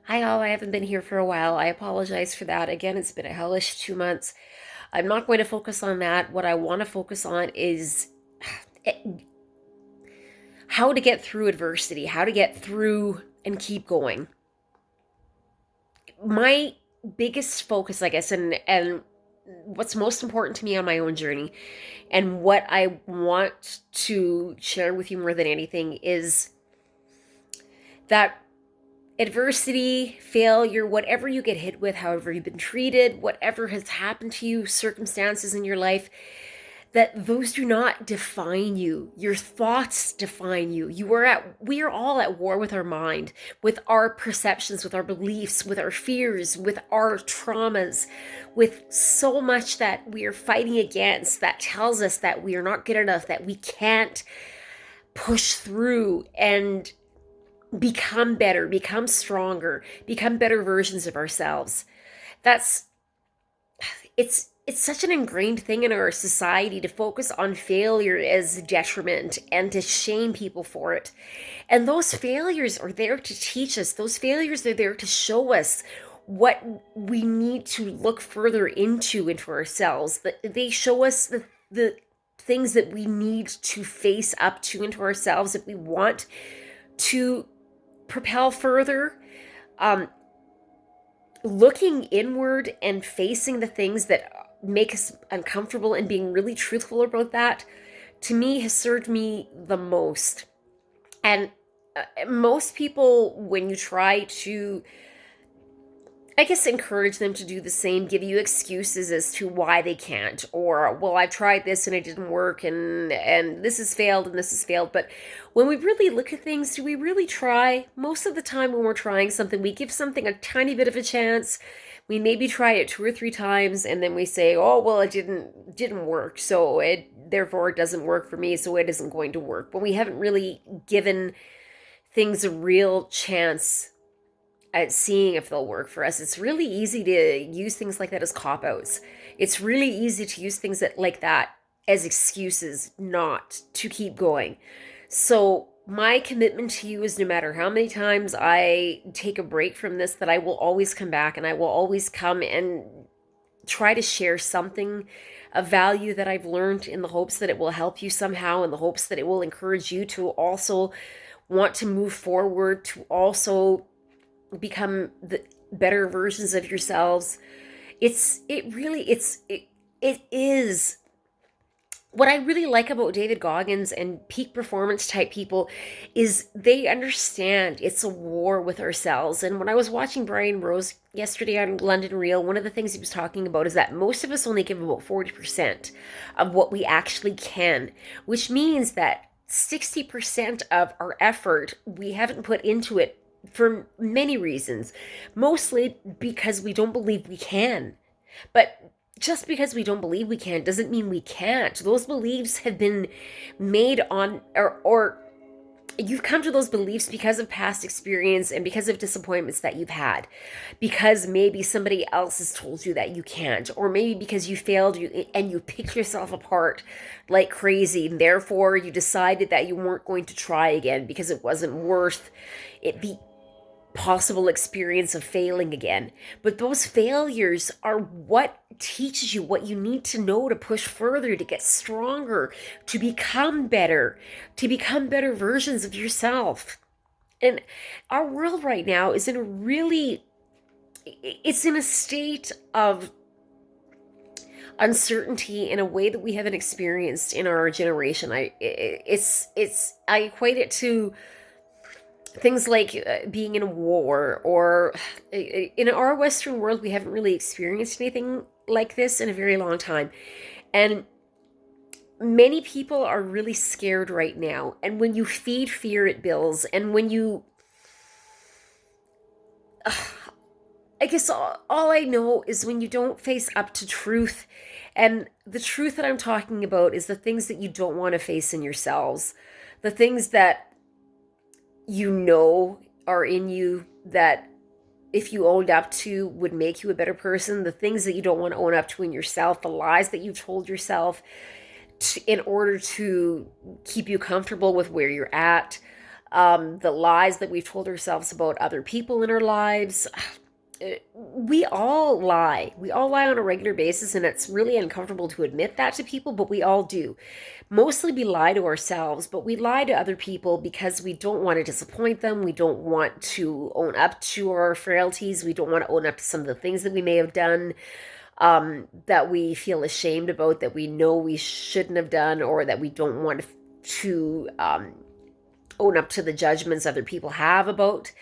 Hi all, I haven't been here for a while. I apologize for that. Again, it's been a hellish 2 months. I'm not going to focus on that. What I want to focus on is how to get through adversity, how to get through and keep going. My biggest focus, I guess, and what's most important to me on my own journey and what I want to share with you more than anything is that adversity, failure, whatever you get hit with, however you've been treated, whatever has happened to you, circumstances in your life, that those do not define you. Your thoughts define you. We are all at war with our mind, with our perceptions, with our beliefs, with our fears, with our traumas, with so much that we are fighting against that tells us that we are not good enough, that we can't push through and become better, become stronger, become better versions of ourselves. That's it's such an ingrained thing in our society to focus on failure as detriment and to shame people for it. And those failures are there to teach us. Those failures are there to show us what we need to look further into ourselves. That they show us the things that we need to face up to into ourselves if we want to propel further. um, Looking inward and facing the things that make us uncomfortable and being really truthful about that, to me, has served me the most. And most people, when you try to, I guess, encourage them to do the same, give you excuses as to why they can't, or, well, I tried this and it didn't work, and this has failed and this has failed. But when we really look at things, do we really try? Most of the time when we're trying something, we give something a tiny bit of a chance. We maybe try it 2 or 3 times, and then we say, oh, well, it didn't work, so it doesn't work for me, so it isn't going to work. But we haven't really given things a real chance at seeing if they'll work for us. It's really easy to use things like that as cop outs. It's really easy to use things like that as excuses not to keep going. So my commitment to you is, no matter how many times I take a break from this, that I will always come back, and I will always come and try to share something of value that I've learned, in the hopes that it will help you somehow, in the hopes that it will encourage you to also want to move forward, to also become the better versions of yourselves. It is what I really like about David Goggins and peak performance type people is they understand it's a war with ourselves. And when I was watching Brian Rose yesterday on London Real, one of the things he was talking about is that most of us only give about 40% of what we actually can, which means that 60% of our effort we haven't put into it for many reasons, mostly because we don't believe we can. But just because we don't believe we can doesn't mean we can't. Those beliefs have been made on, or you've come to those beliefs because of past experience and because of disappointments that you've had, because maybe somebody else has told you that you can't, or maybe because you failed and you picked yourself apart like crazy, and therefore you decided that you weren't going to try again because it wasn't worth it, the possible experience of failing again. But those failures are what teaches you what you need to know to push further, to get stronger, to become better versions of yourself. And our world right now is it's in a state of uncertainty in a way that we haven't experienced in our generation. I equate it to things like being in a war, or in our Western world, we haven't really experienced anything like this in a very long time. And many people are really scared right now. And when you feed fear, it builds. And when you, I guess all I know is when you don't face up to truth. And the truth that I'm talking about is the things that you don't want to face in yourselves, the things that you know are in you that if you owned up to would make you a better person, the things that you don't want to own up to in yourself, the lies that you told yourself in order to keep you comfortable with where you're at, the lies that we've told ourselves about other people in our lives. We all lie. We all lie on a regular basis, and it's really uncomfortable to admit that to people, but we all do. Mostly we lie to ourselves, but we lie to other people because we don't want to disappoint them. We don't want to own up to our frailties. We don't want to own up to some of the things that we may have done, that we feel ashamed about, that we know we shouldn't have done, or that we don't want to own up to the judgments other people have about.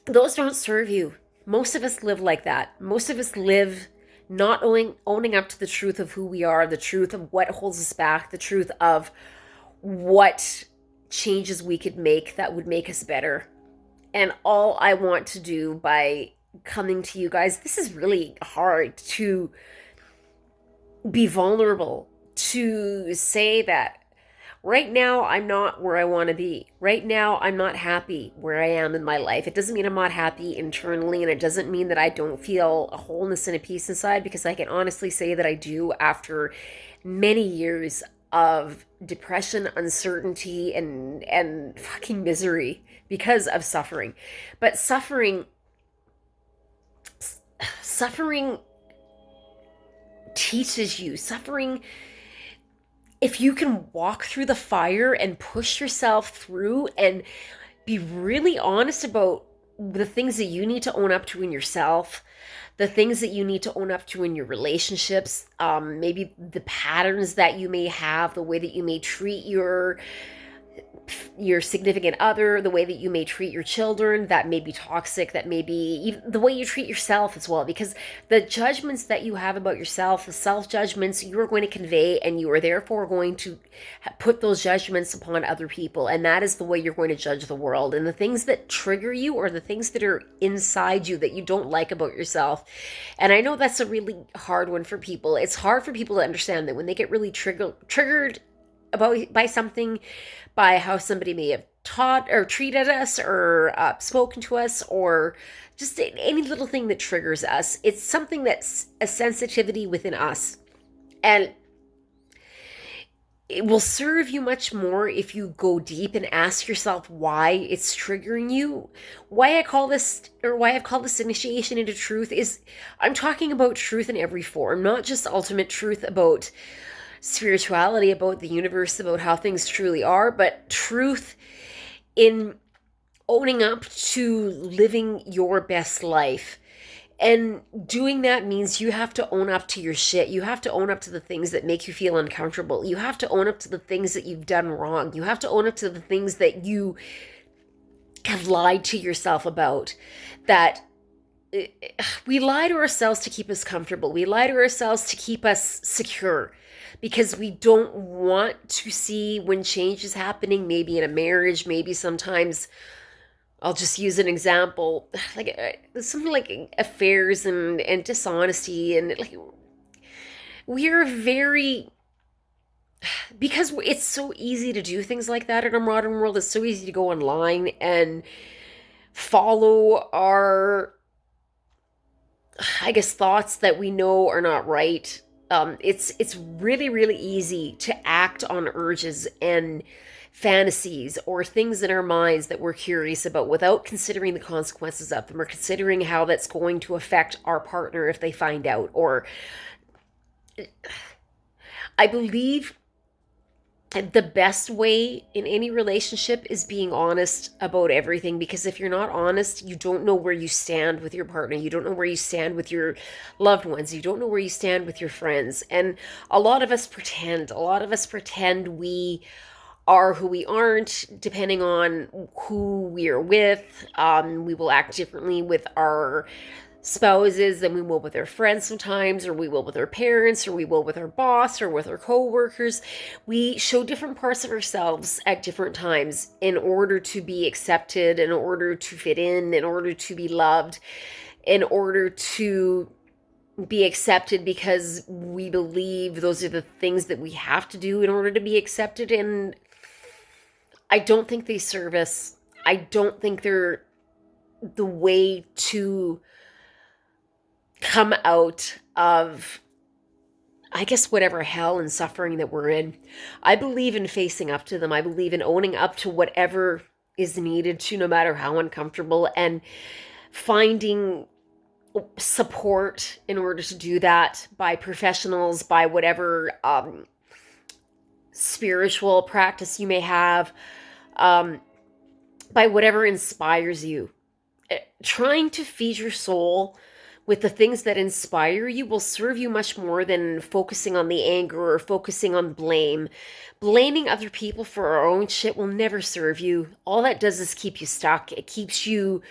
Those don't serve you. Most of us live like that. Most of us live not owning up to the truth of who we are, the truth of what holds us back, the truth of what changes we could make that would make us better. And all I want to do by coming to you guys, this is really hard, to be vulnerable, to say that right now I'm not where I want to be. Right now I'm not happy where I am in my life. It doesn't mean I'm not happy internally, and it doesn't mean that I don't feel a wholeness and a peace inside, because I can honestly say that I do after many years of depression, uncertainty, and fucking misery because of suffering. But suffering teaches you. Suffering, if you can walk through the fire and push yourself through and be really honest about the things that you need to own up to in yourself, the things that you need to own up to in your relationships, maybe the patterns that you may have, the way that you may treat your significant other, the way that you may treat your children that may be toxic, that may be even the way you treat yourself as well, because the judgments that you have about yourself, the self-judgments, you are going to convey, and you are therefore going to put those judgments upon other people, and that is the way you're going to judge the world. And the things that trigger you, or the things that are inside you that you don't like about yourself, and I know that's a really hard one for people. It's hard for people to understand that when they get really triggered by something, by how somebody may have taught or treated us, or spoken to us, or just any little thing that triggers us. It's something that's a sensitivity within us. And it will serve you much more if you go deep and ask yourself why it's triggering you. Why I've called this initiation into truth is I'm talking about truth in every form, not just ultimate truth about spirituality, about the universe, about how things truly are, but truth in owning up to living your best life. And doing that means you have to own up to your shit. You have to own up to the things that make you feel uncomfortable. You have to own up to the things that you've done wrong. You have to own up to the things that you have lied to yourself about. That we lie to ourselves to keep us comfortable. We lie to ourselves to keep us secure, because we don't want to see when change is happening, maybe in a marriage, maybe sometimes, I'll just use an example, like something like affairs and dishonesty, and like we're very, because it's so easy to do things like that in our modern world. It's so easy to go online and follow our, I guess, thoughts that we know are not right. It's really, really easy to act on urges and fantasies or things in our minds that we're curious about without considering the consequences of them, or considering how that's going to affect our partner if they find out. Or I believe the best way in any relationship is being honest about everything, because if you're not honest, you don't know where you stand with your partner. You don't know where you stand with your loved ones. You don't know where you stand with your friends. And a lot of us pretend. We are who we aren't, depending on who we are with. We will act differently with our spouses than we will with our friends sometimes, or we will with our parents, or we will with our boss, or with our co-workers. We show different parts of ourselves at different times in order to be accepted, in order to fit in order to be loved, in order to be accepted, because we believe those are the things that we have to do in order to be accepted. And I don't think they serve us. I don't think they're the way to come out of I guess, whatever hell and suffering that we're in. I believe in facing up to them. I believe in owning up to whatever is needed to, no matter how uncomfortable, and finding support in order to do that by professionals, by whatever spiritual practice you may have, um, by whatever inspires you. Trying to feed your soul with the things that inspire you will serve you much more than focusing on the anger or focusing on blame. Blaming other people for our own shit will never serve you. All that does is keep you stuck. It keeps you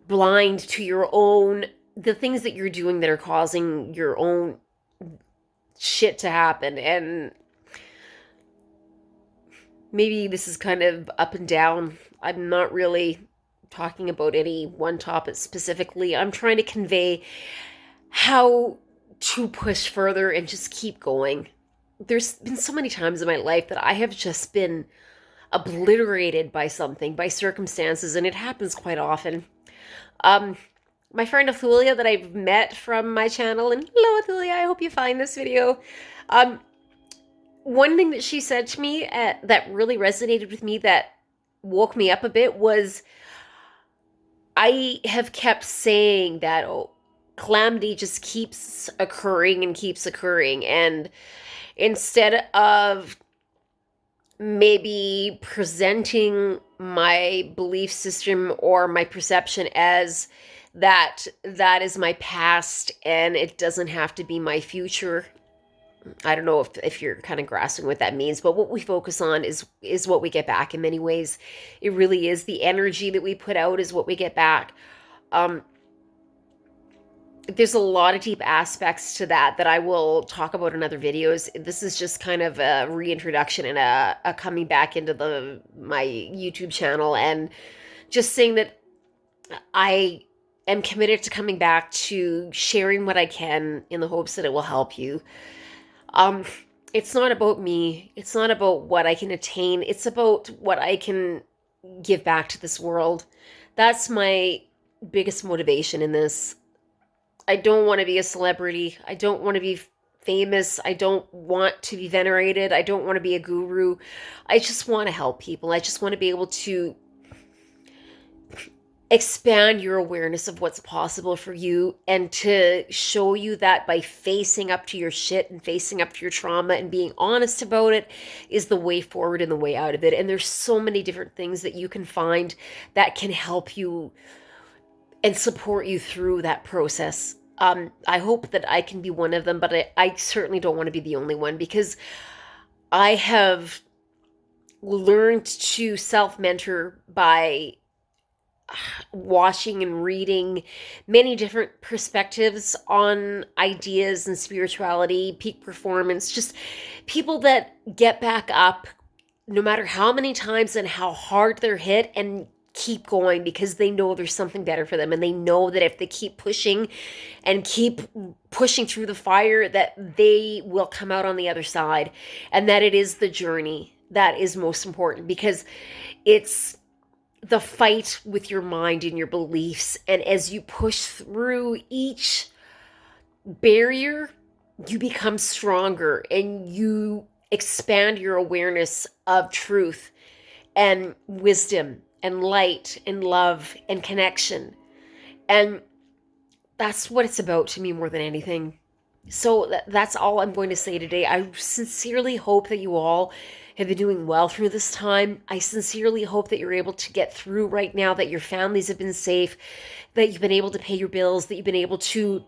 blind to your own, the things that you're doing that are causing your own shit to happen. And maybe this is kind of up and down. I'm not really talking about any one topic specifically. I'm trying to convey how to push further and just keep going. There's been so many times in my life that I have just been obliterated by something, by circumstances, and it happens quite often. My friend Athulia that I've met from my channel, and hello Athulia, I hope you find this video. One thing that she said to me that really resonated with me, that woke me up a bit, was I have kept saying that calamity just keeps occurring and keeps occurring, and instead of maybe presenting my belief system or my perception as that is my past and it doesn't have to be my future. I don't know if you're kind of grasping what that means, but what we focus on is what we get back in many ways. It really is. The energy that we put out is what we get back. There's a lot of deep aspects to that I will talk about in other videos. This is just kind of a reintroduction and a coming back into my YouTube channel, and just saying that I am committed to coming back to sharing what I can in the hopes that it will help you. It's not about me. It's not about what I can attain. It's about what I can give back to this world. That's my biggest motivation in this. I don't want to be a celebrity. I don't want to be famous. I don't want to be venerated. I don't want to be a guru. I just want to help people. I just want to be able to expand your awareness of what's possible for you, and to show you that by facing up to your shit and facing up to your trauma and being honest about it is the way forward and the way out of it. And there's so many different things that you can find that can help you and support you through that process. I hope that I can be one of them, but I certainly don't want to be the only one, because I have learned to self-mentor by watching and reading many different perspectives on ideas and spirituality, peak performance, just people that get back up no matter how many times and how hard they're hit, and keep going because they know there's something better for them, and they know that if they keep pushing and keep pushing through the fire, that they will come out on the other side, and that it is the journey that is most important, because it's the fight with your mind and your beliefs. And as you push through each barrier, you become stronger and you expand your awareness of truth and wisdom and light and love and connection. And that's what it's about to me more than anything. So that's all I'm going to say today. I sincerely hope that you all have been doing well through this time. I sincerely hope that you're able to get through right now, that your families have been safe, that you've been able to pay your bills, that you've been able to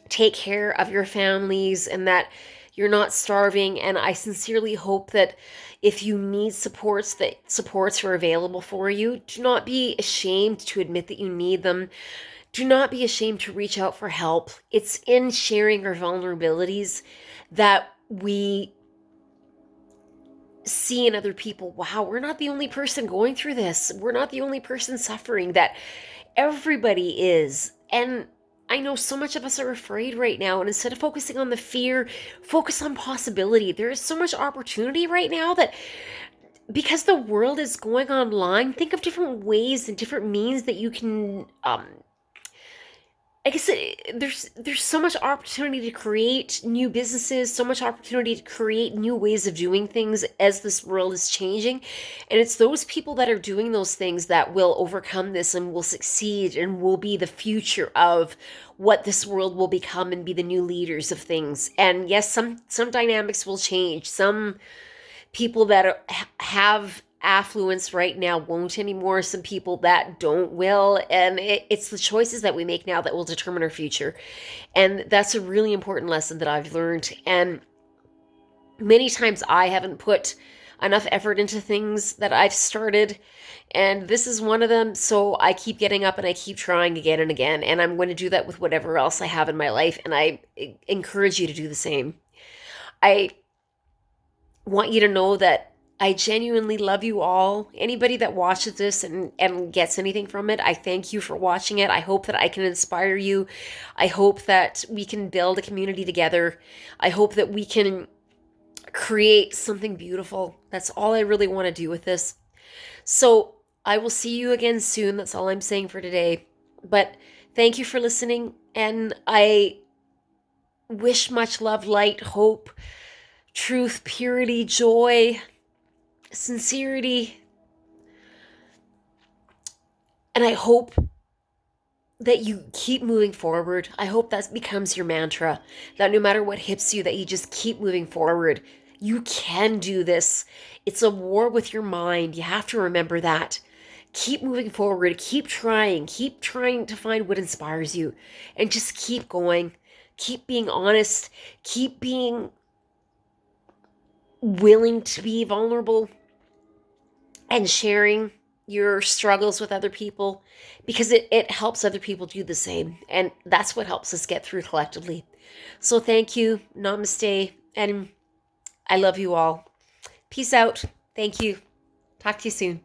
take care of your families, and that you're not starving. And I sincerely hope that if you need supports, that supports are available for you. Do not be ashamed to admit that you need them. Do not be ashamed to reach out for help. It's in sharing our vulnerabilities that we see in other people, wow, we're not the only person going through this. We're not the only person suffering, that everybody is. And I know so much of us are afraid right now, and instead of focusing on the fear, focus on possibility. There is so much opportunity right now that, because the world is going online, think of different ways and different means that you can like I said, there's so much opportunity to create new businesses, so much opportunity to create new ways of doing things as this world is changing. And it's those people that are doing those things that will overcome this and will succeed and will be the future of what this world will become and be the new leaders of things. And yes, some dynamics will change. Some people that have affluence right now won't anymore. Some people that don't will. And it's the choices that we make now that will determine our future. And that's a really important lesson that I've learned. And many times I haven't put enough effort into things that I've started. And this is one of them. So I keep getting up and I keep trying again and again. And I'm going to do that with whatever else I have in my life. And I encourage you to do the same. I want you to know that I genuinely love you all. Anybody that watches this and gets anything from it, I thank you for watching it. I hope that I can inspire you. I hope that we can build a community together. I hope that we can create something beautiful. That's all I really want to do with this. So I will see you again soon. That's all I'm saying for today. But thank you for listening. And I wish much love, light, hope, truth, purity, joy, sincerity. And I hope that you keep moving forward. I hope that becomes your mantra, that no matter what hits you, that you just keep moving forward. You can do this. It's a war with your mind. You have to remember that. Keep moving forward. Keep trying to find what inspires you, and just keep going. Keep being honest. Keep being willing to be vulnerable and sharing your struggles with other people, because it helps other people do the same. And that's what helps us get through collectively. So thank you. Namaste. And I love you all. Peace out. Thank you. Talk to you soon.